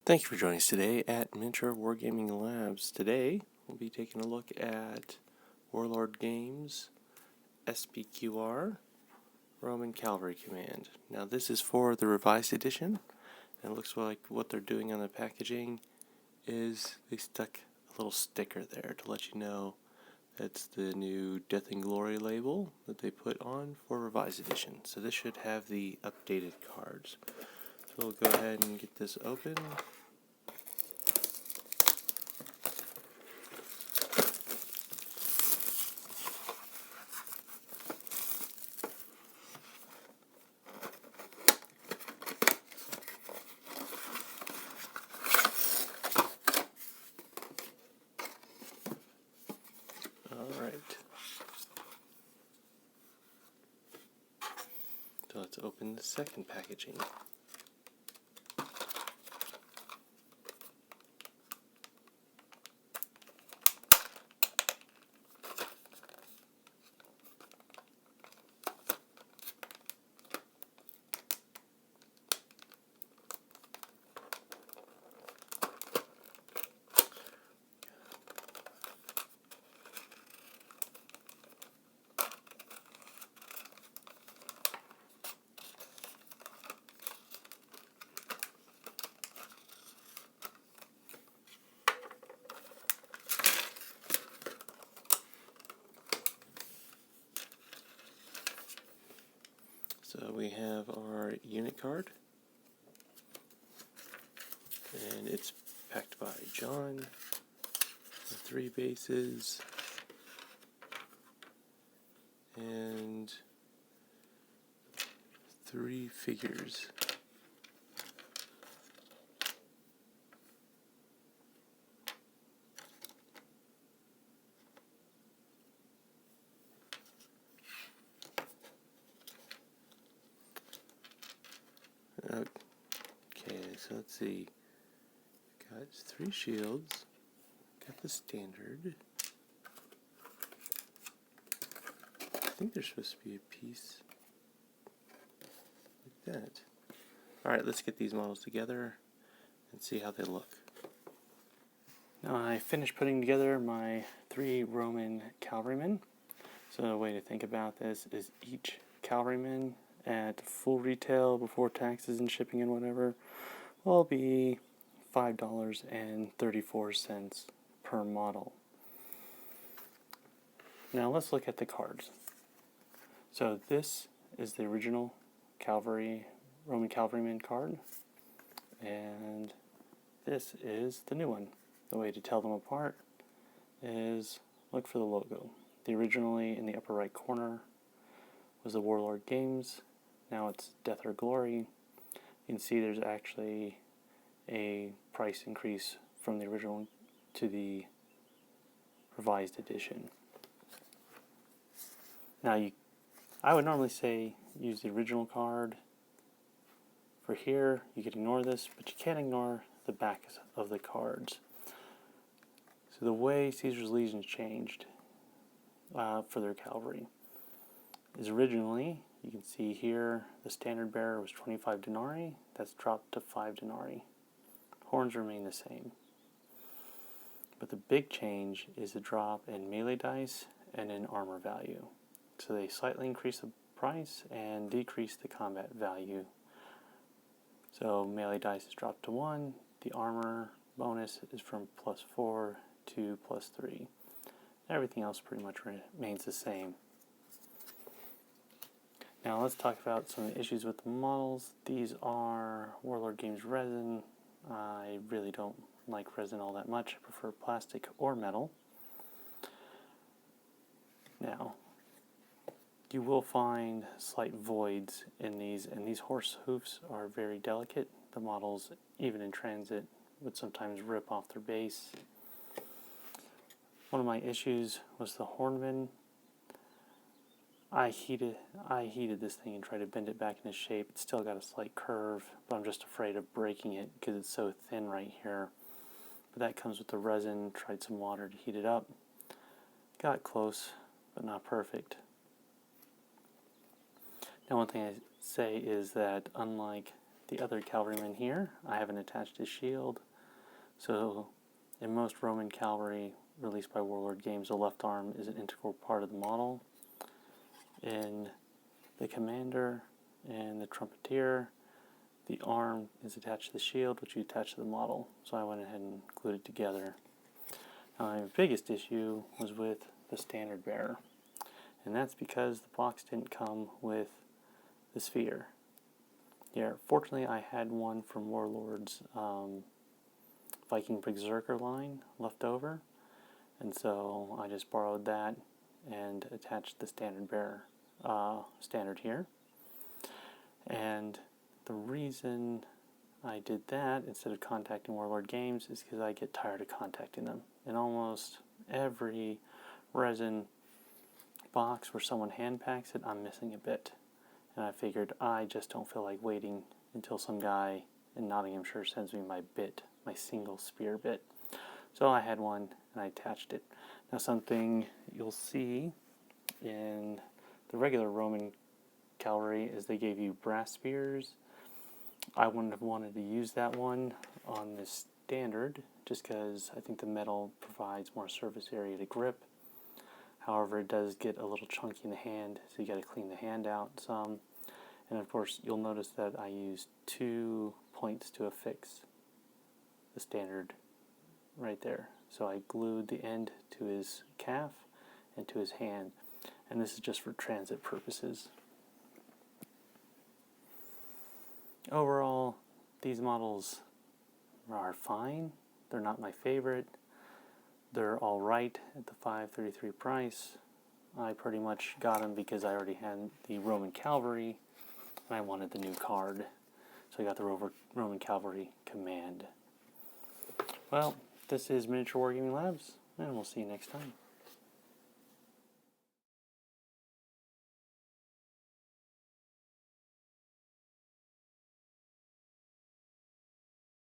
Thank you for joining us today at Miniature Wargaming Labs. Today, we'll be taking a look at Warlord Games, SPQR, Roman Cavalry Command. Now this is for the revised edition, and it looks like what they're doing on the packaging is they stuck a little sticker there to let you know that's the new Death and Glory label that they put on for revised edition. So this should have the updated cards. So we'll go ahead and get this open. Alright, so let's open the second packaging. So we have our unit card, and it's packed by John, the 3 bases, and 3 figures. Okay, so let's see. Got 3 shields. Got the standard. I think there's supposed to be a piece like that. Alright, let's get these models together and see how they look. Now I finished putting together my 3 Roman cavalrymen. So a way to think about this is each cavalryman at full retail before taxes and shipping and whatever will be $5.34 per model. Now let's look at the cards. So this is the original Roman cavalryman card, and this is the new one. The way to tell them apart is look for the logo. Originally in the upper right corner was the Warlord Games. Now it's Death or Glory. You can see there's actually a price increase from the original to the revised edition. Now I would normally say use the original card. For here, you can ignore this, but you can't ignore the back of the cards. So the way Caesar's Legions changed for their cavalry is originally, you can see here, the standard bearer was 25 denarii. That's dropped to 5 denarii. Horns remain the same. But the big change is the drop in melee dice and in armor value. So they slightly increase the price and decrease the combat value. So melee dice is dropped to 1. The armor bonus is from +4 to +3. Everything else pretty much remains the same. Now let's talk about some of the issues with the models. These are Warlord Games resin. I really don't like resin all that much. I prefer plastic or metal. Now, you will find slight voids in these, and these horse hoofs are very delicate. The models, even in transit, would sometimes rip off their base. One of my issues was the hornman. I heated this thing and tried to bend it back into shape. It's still got a slight curve, but I'm just afraid of breaking it because it's so thin right here. But that comes with the resin. Tried some water to heat it up. Got close, but not perfect. Now one thing I say is that unlike the other cavalryman here. I haven't attached his shield. So in most Roman cavalry released by Warlord games, the left arm is an integral part of the model. In the commander and the trumpeter, the arm is attached to the shield, which you attach to the model. So I went ahead and glued it together. Now, my biggest issue was with the standard bearer, and that's because the box didn't come with the sphere. Here, fortunately, I had one from Warlord's Viking Berserker line left over, and so I just borrowed that and attached the standard bearer standard here. And the reason I did that instead of contacting Warlord Games is because I get tired of contacting them. In almost every resin box where someone hand packs it, I'm missing a bit. And I figured I just don't feel like waiting until some guy in Nottinghamshire sends me my bit, my single spear bit. So I had one and I attached it. Now something you'll see in the regular Roman cavalry is they gave you brass spears. I wouldn't have wanted to use that one on this standard just because I think the metal provides more surface area to grip. However, it does get a little chunky in the hand, so you got to clean the hand out some. And of course, you'll notice that I used 2 points to affix the standard right there. So I glued the end to his calf and to his hand, and this is just for transit purposes. Overall, these models are fine. They're not my favorite. They're all right at the $533 price. I pretty much got them because I already had the Roman Cavalry and I wanted the new card. So I got the Roman Cavalry Command. Well, this is Miniature Wargaming Labs, and we'll see you next time.